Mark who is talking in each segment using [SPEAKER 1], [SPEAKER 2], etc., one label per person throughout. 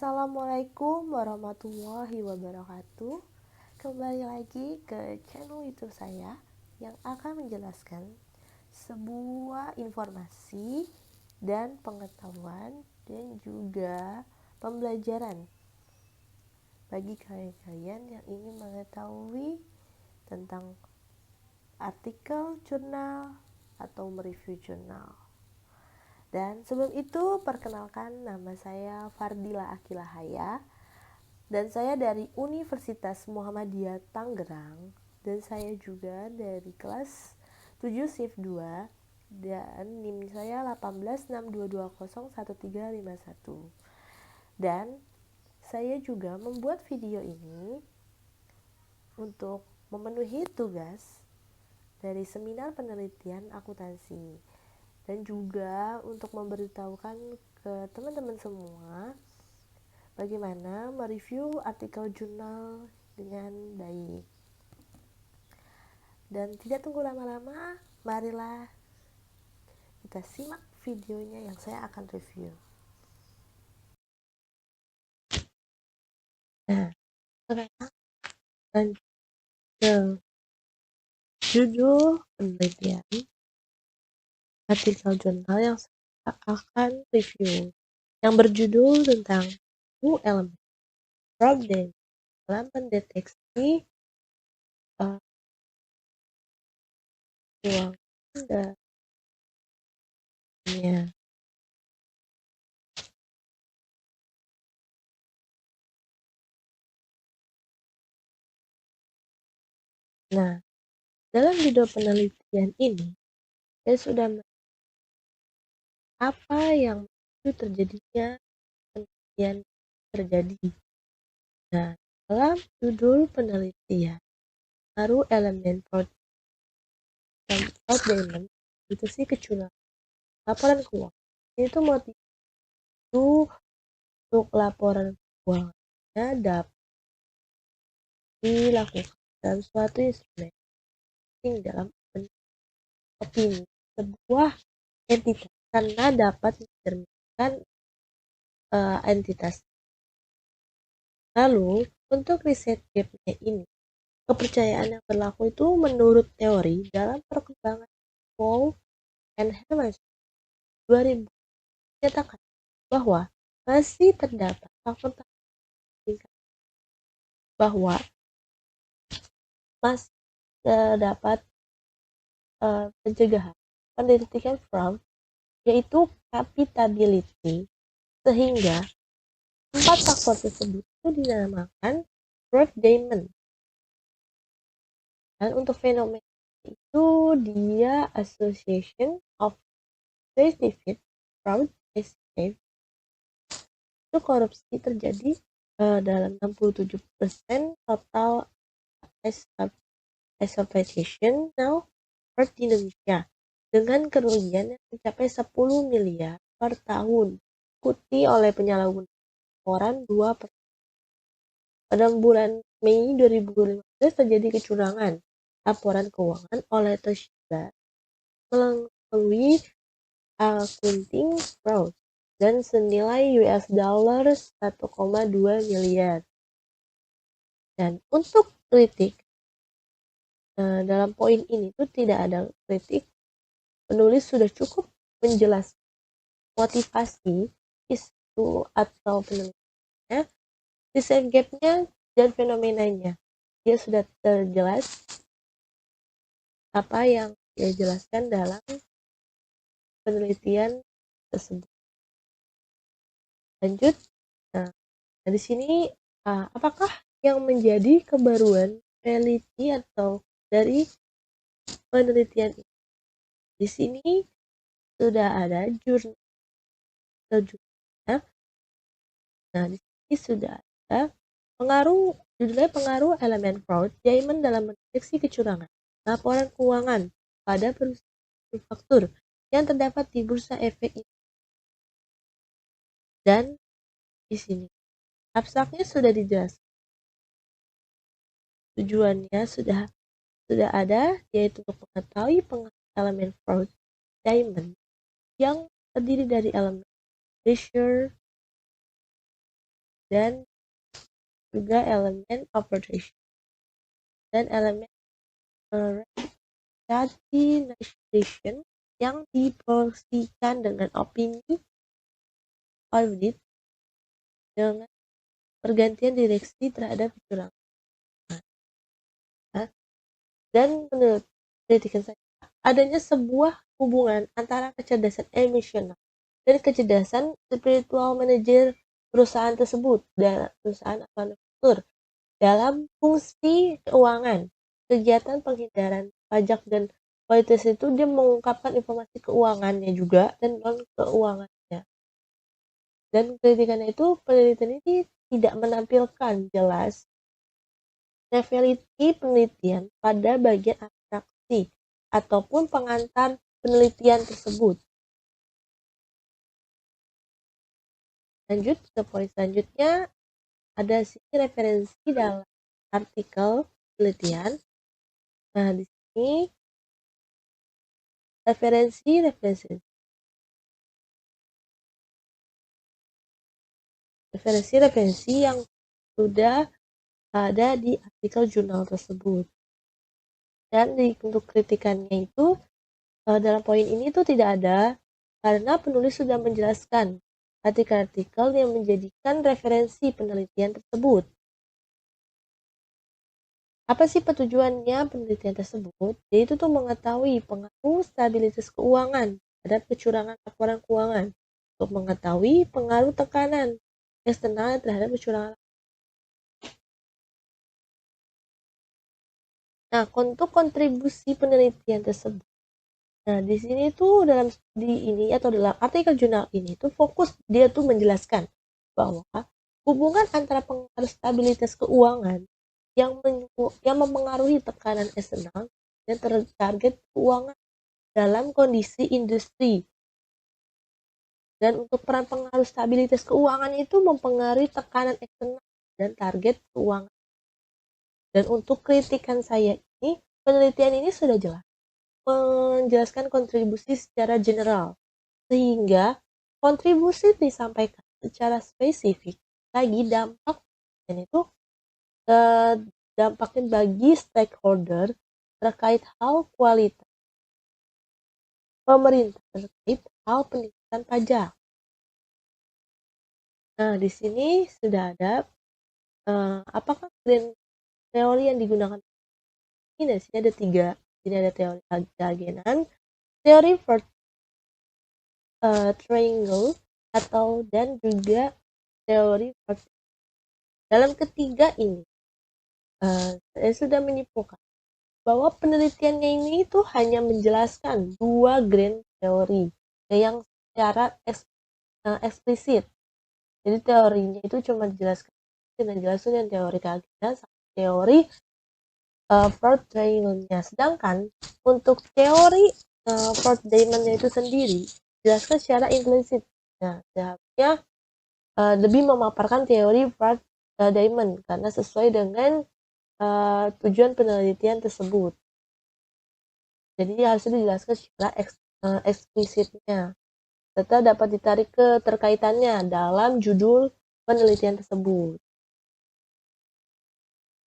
[SPEAKER 1] Assalamualaikum warahmatullahi wabarakatuh. Kembali lagi ke channel YouTube saya yang akan menjelaskan sebuah informasi dan pengetahuan dan juga pembelajaran bagi kalian-kalian yang ingin mengetahui tentang artikel jurnal atau mereview jurnal. Dan sebelum itu, perkenalkan, nama saya Fardila Akilahaya dan saya dari Universitas Muhammadiyah Tangerang, dan saya juga dari kelas 7 shift 2 dan NIM saya 1862201351. Dan saya juga membuat video ini untuk memenuhi tugas dari seminar penelitian akuntansi, dan juga untuk memberitahukan ke teman-teman semua bagaimana mereview artikel jurnal dengan baik. Dan tidak tunggu lama-lama, marilah kita simak videonya yang saya akan review. Nah, sekarang lanjut ke judul penelitian artikel jurnal yang saya akan review, yang berjudul tentang elemen problem dalam pendeteksi keuangan dananya. Nah, dalam judul penelitian ini, saya sudah apa yang itu terjadinya penelitian terjadi. Nah, dalam judul penelitian baru elemen fraudulent itu sih kecurangan laporan keuangan. Itu motif itu untuk laporan keuangannya dapat dilakukan dalam suatu instrumen dalam opini sebuah entitas karena dapat mencerminkan entitas. Lalu, untuk riset gapnya ini, kepercayaan yang berlaku itu menurut teori dalam perkembangan Paul and Hermanson 2000 menyatakan bahwa masih terdapat faktor bahwa masih terdapat pencegahan pendidikan fraud, yaitu profitability, sehingga 4 faktor tersebut itu dinamakan fraud diamond. Dan untuk fenomena itu dia association of specific fraud escape, itu korupsi terjadi dalam 67% total exploitation now fraud di Indonesia dengan kerugian yang mencapai 10 miliar per tahun, diikuti oleh penyalahgunaan laporan 2%. Pada bulan Mei 2015 terjadi kecurangan laporan keuangan oleh Toshiba melalui accounting fraud dan senilai $1,2 miliar. Dan untuk kritik dalam poin ini itu tidak ada kritik. Penulis sudah cukup menjelaskan motivasi isu atau penelitiannya, riset gapnya, dan fenomenanya. Dia sudah terjelas apa yang dia jelaskan dalam penelitian tersebut. Lanjut. Nah, di sini apakah yang menjadi kebaruan peneliti atau dari penelitian ini? Di sini sudah ada jurnal. Nah, di sini sudah ada judulnya pengaruh elemen fraud diamond dalam mendeteksi kecurangan laporan keuangan pada perusahaan manufaktur yang terdapat di Bursa Efek Indonesia. Dan di sini abstraknya sudah dijelaskan. Tujuannya sudah ada, yaitu untuk mengetahui pengaruh elemen fraud diamond yang terdiri dari elemen pressure, dan juga elemen operational dan elemen rationalization yang diprosesikan dengan opini audit dengan pergantian direksi terhadap kecurangan. Dan menurut kritikan saya, adanya sebuah hubungan antara kecerdasan emosional dan kecerdasan spiritual manajer perusahaan tersebut dalam perusahaan manufaktur dalam fungsi keuangan. Kegiatan penghindaran pajak dan kualitas itu dia mengungkapkan informasi keuangannya juga dan non keuangannya. Dan kritikannya itu penelitian ini tidak menampilkan jelas severity penelitian pada bagian abstraksi ataupun pengantar penelitian tersebut. Lanjut ke poin selanjutnya, ada sini referensi dalam artikel penelitian. Nah, di sini referensi yang sudah ada di artikel jurnal tersebut. Dan untuk kritikannya itu dalam poin ini tuh tidak ada karena penulis sudah menjelaskan artikel-artikel yang menjadikan referensi penelitian tersebut. Apa sih tujuannya penelitian tersebut? Yaitu tuh mengetahui pengaruh stabilitas keuangan terhadap kecurangan laporan keuangan, untuk mengetahui pengaruh tekanan eksternal terhadap kecurangan. Nah, untuk kontribusi penelitian tersebut. Nah, di sini tuh dalam studi ini atau dalam artikel jurnal ini tuh fokus dia tuh menjelaskan bahwa hubungan antara pengaruh stabilitas keuangan yang mempengaruhi tekanan eksternal dan target keuangan dalam kondisi industri. Dan untuk peran pengaruh stabilitas keuangan itu mempengaruhi tekanan eksternal dan target keuangan. Dan untuk kritikan saya ini, penelitian ini sudah jelas menjelaskan kontribusi secara general, sehingga kontribusi disampaikan secara spesifik lagi dampak, dan itu dampaknya bagi stakeholder terkait hal kualitas pemerintah terkait hal peningkatan pajak. Nah, di sini sudah ada apakah teori yang digunakan ini. Di sini ada 3. Ini ada teori keagenan, teori triangle atau dan juga teori dalam ketiga ini saya sudah menyimpulkan bahwa penelitiannya ini itu hanya menjelaskan 2 grand teori yang secara eksplisit. Jadi teorinya itu cuma dijelaskan dengan jelas dengan teori keagenan sama teori Fourth Diamond-nya. Sedangkan untuk teori Fourth Diamond-nya itu sendiri dijelaskan secara implisit. Nah, seharusnya lebih memaparkan teori Fourth Diamond karena sesuai dengan tujuan penelitian tersebut. Jadi harusnya dijelaskan secara eksplisitnya, serta dapat ditarik keterkaitannya dalam judul penelitian tersebut.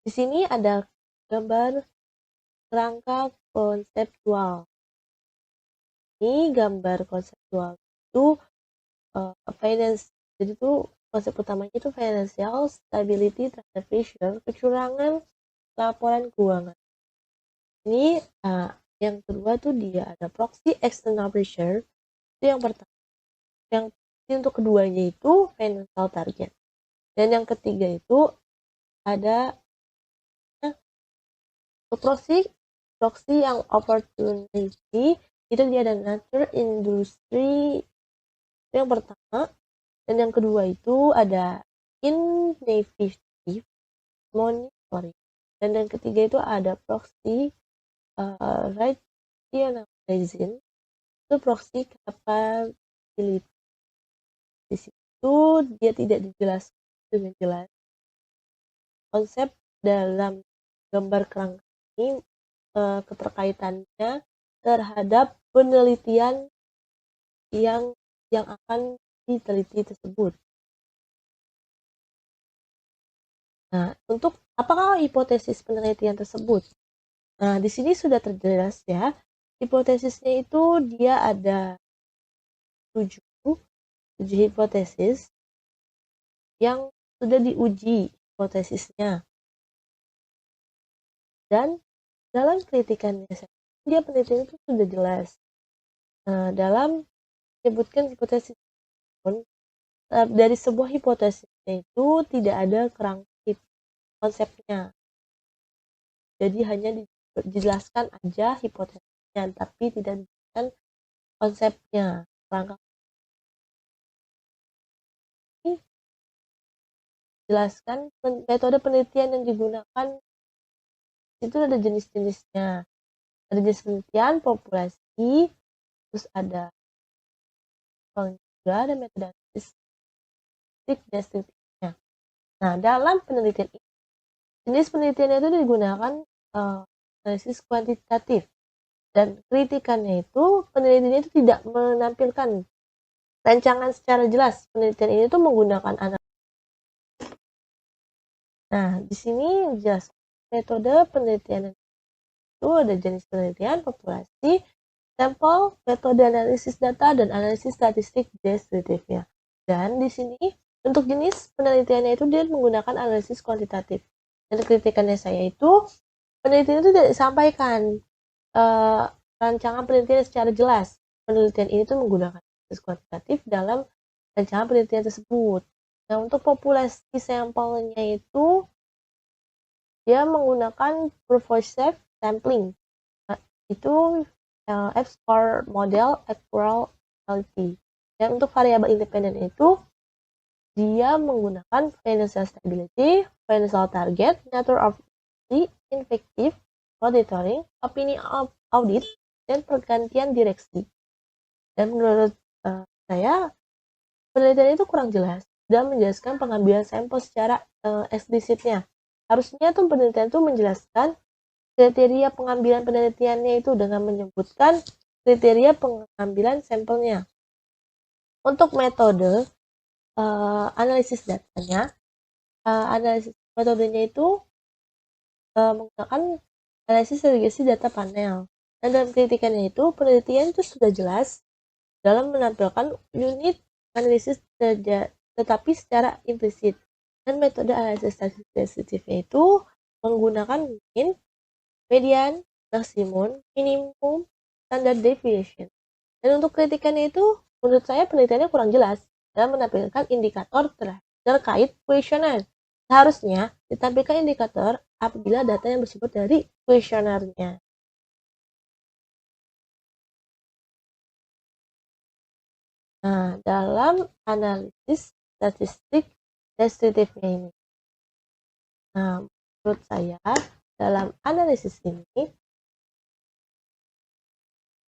[SPEAKER 1] Di sini ada gambar kerangka konseptual. Ini gambar konseptual itu finance. Jadi itu konsep utamanya itu financial stability transfer, kecurangan laporan keuangan. Ini yang kedua tuh dia ada proxy external pressure. Itu yang pertama. Yang untuk keduanya itu financial target. Dan yang ketiga itu ada proxy yang opportunity. Itu dia ada nature industry. Itu yang pertama. Dan yang kedua itu ada ineffective monitoring. Dan yang ketiga itu ada proxy rationalizing. Itu proxy capability. Di situ dia tidak dijelaskan dengan jelas konsep dalam gambar kerangka ini keterkaitannya terhadap penelitian yang akan diteliti tersebut. Nah, untuk apakah hipotesis penelitian tersebut? Nah, di sini sudah terjelas ya. Hipotesisnya itu dia ada 7, 7 hipotesis yang sudah diuji hipotesisnya. Dan dalam kritikannya dia penelitian itu sudah jelas. Dalam menyebutkan hipotesis pun dari sebuah hipotesisnya itu tidak ada kerangka konsepnya. Jadi hanya dijelaskan aja hipotesisnya, tapi tidak dijelaskan konsepnya. Kerangka ini jelaskan metode penelitian yang digunakan itu ada jenis-jenisnya. Ada jenis penelitian populasi, terus ada juga ada metode analisis deskriptifnya. Nah, dalam penelitian ini, jenis penelitian itu digunakan analisis kuantitatif, dan kritikannya itu penelitian itu tidak menampilkan rancangan secara jelas. Penelitian ini tuh menggunakan analisis. Nah, di sini jelas metode penelitian itu ada jenis penelitian, populasi, sampel, metode analisis data, dan analisis statistik deskriptifnya. Dan di sini untuk jenis penelitiannya itu dia menggunakan analisis kuantitatif. Dan kritikannya saya itu penelitian itu tidak disampaikan rancangan penelitian secara jelas. Penelitian ini tuh menggunakan analisis kuantitatif dalam rancangan penelitian tersebut. Nah, untuk populasi sampelnya itu dia menggunakan pervasive sampling. Nah, itu F-score model equality. Dan untuk variabel independen itu dia menggunakan financial stability, financial target, nature of the effective monitoring, opini of audit, dan pergantian direksi. Dan menurut saya penelitian itu kurang jelas dan menjelaskan pengambilan sampel secara eksplisitnya. Harusnya tuh penelitian itu menjelaskan kriteria pengambilan penelitiannya itu dengan menyebutkan kriteria pengambilan sampelnya. Untuk metode analisis datanya, analisis metodenya itu menggunakan analisis regresi data panel. Dan dalam kritikannya itu penelitian itu sudah jelas dalam menampilkan unit analisis tetapi secara implisit. Dan metode analisis statistiknya itu menggunakan mean, median, maksimum, minimum, standard deviation. Dan untuk kritikannya itu menurut saya penelitiannya kurang jelas dalam menampilkan indikator terkait kuesioner. Seharusnya ditampilkan indikator apabila data yang bersumber dari kuesionernya. Nah, dalam analisis statistik deskriptifnya ini. Nah, menurut saya dalam analisis ini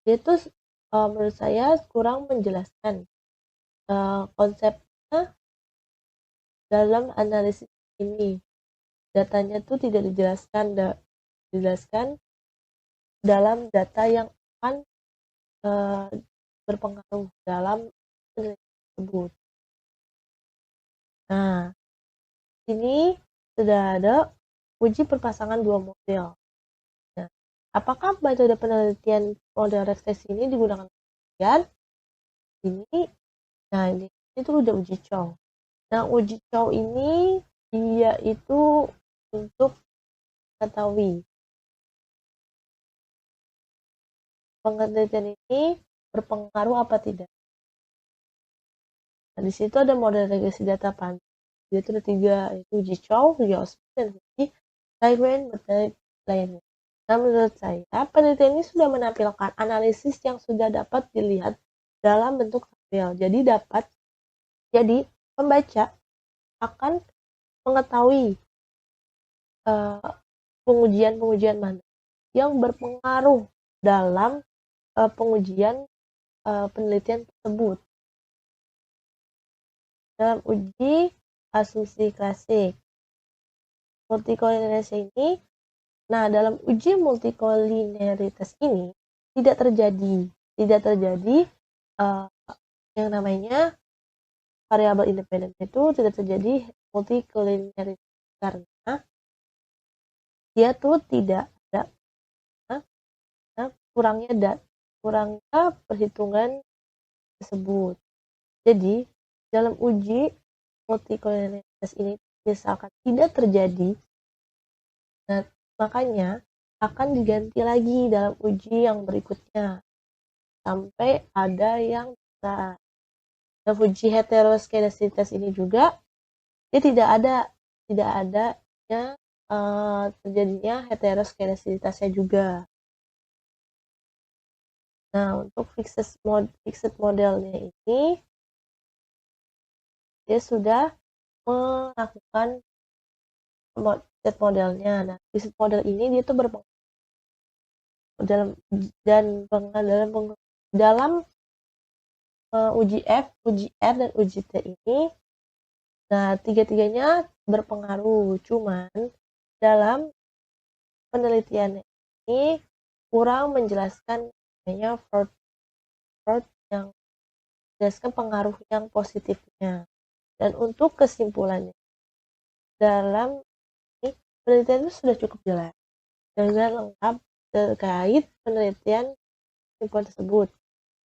[SPEAKER 1] dia tuh menurut saya kurang menjelaskan konsepnya dalam analisis ini. Datanya tuh tidak dijelaskan dalam data yang akan berpengaruh dalam penelitian tersebut. Nah, ini sudah ada uji perpasangan dua model. Nah, apakah metode penelitian model regresi ini digunakan penelitian? Ini itu udah uji Chow. Nah, uji Chow ini dia itu untuk mengetahui penelitian ini berpengaruh apa tidak. Nah, di situ ada model regresi data panel. Dia itu ada 3, yaitu uji Chow, uji Osborne, dan uji Lagrange metode lainnya. Nah, menurut saya, penelitian ini sudah menampilkan analisis yang sudah dapat dilihat dalam bentuk tabel. Jadi pembaca akan mengetahui pengujian-pengujian mana yang berpengaruh dalam pengujian penelitian tersebut. Dalam uji asumsi klasik multikolinialitas ini, nah dalam uji multikolinialitas ini tidak terjadi yang namanya variabel independen itu tidak terjadi multikolinialitas karena dia tuh tidak ada kurangnya perhitungan tersebut. Jadi dalam uji multikolonialitas ini misalkan tidak terjadi, nah makanya akan diganti lagi dalam uji yang berikutnya sampai ada yang bisa. Dalam uji heteroskedasitas ini juga dia tidak ada ya, terjadinya heteroskedasitasnya juga. Nah, untuk fixed modelnya ini dia sudah melakukan set modelnya. Nah, fixed model ini dia tuh dalam uji F, uji R, dan uji T ini. Nah, tiga-tiganya berpengaruh. Cuman dalam penelitian ini kurang menjelaskan namanya Ford yang menjelaskan pengaruh yang positifnya. Dan untuk kesimpulannya, dalam ini penelitian itu sudah cukup jelas dengan lengkap terkait penelitian kesimpulan tersebut.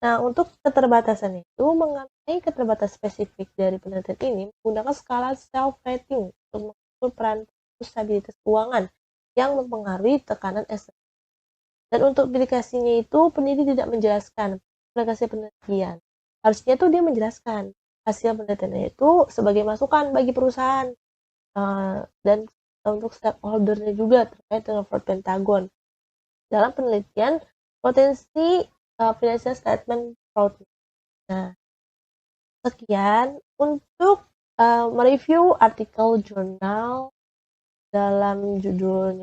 [SPEAKER 1] Nah, untuk keterbatasan itu, mengenai keterbatasan spesifik dari penelitian ini menggunakan skala self-rating untuk mengukur peran stabilitas keuangan yang mempengaruhi tekanan eksternal. Dan untuk aplikasinya itu, peneliti tidak menjelaskan aplikasi penelitian. Harusnya tuh dia menjelaskan hasil penelitiannya itu sebagai masukan bagi perusahaan dan untuk stakeholder-nya juga terkait dengan fraud Pentagon dalam penelitian potensi financial statement fraud. Nah, sekian untuk mereview artikel jurnal dalam judul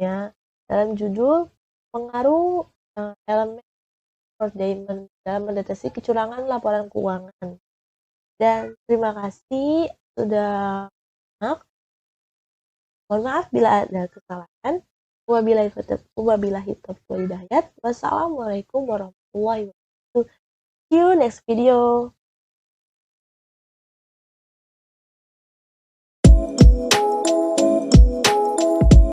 [SPEAKER 1] pengaruh elemen fraudulent dalam mendeteksi kecurangan laporan keuangan. Dan terima kasih sudah menonton. Mohon maaf bila ada kesalahan. Wabillahi taufiq wal hidayah. Wassalamualaikum warahmatullahi wabarakatuh. See you next video.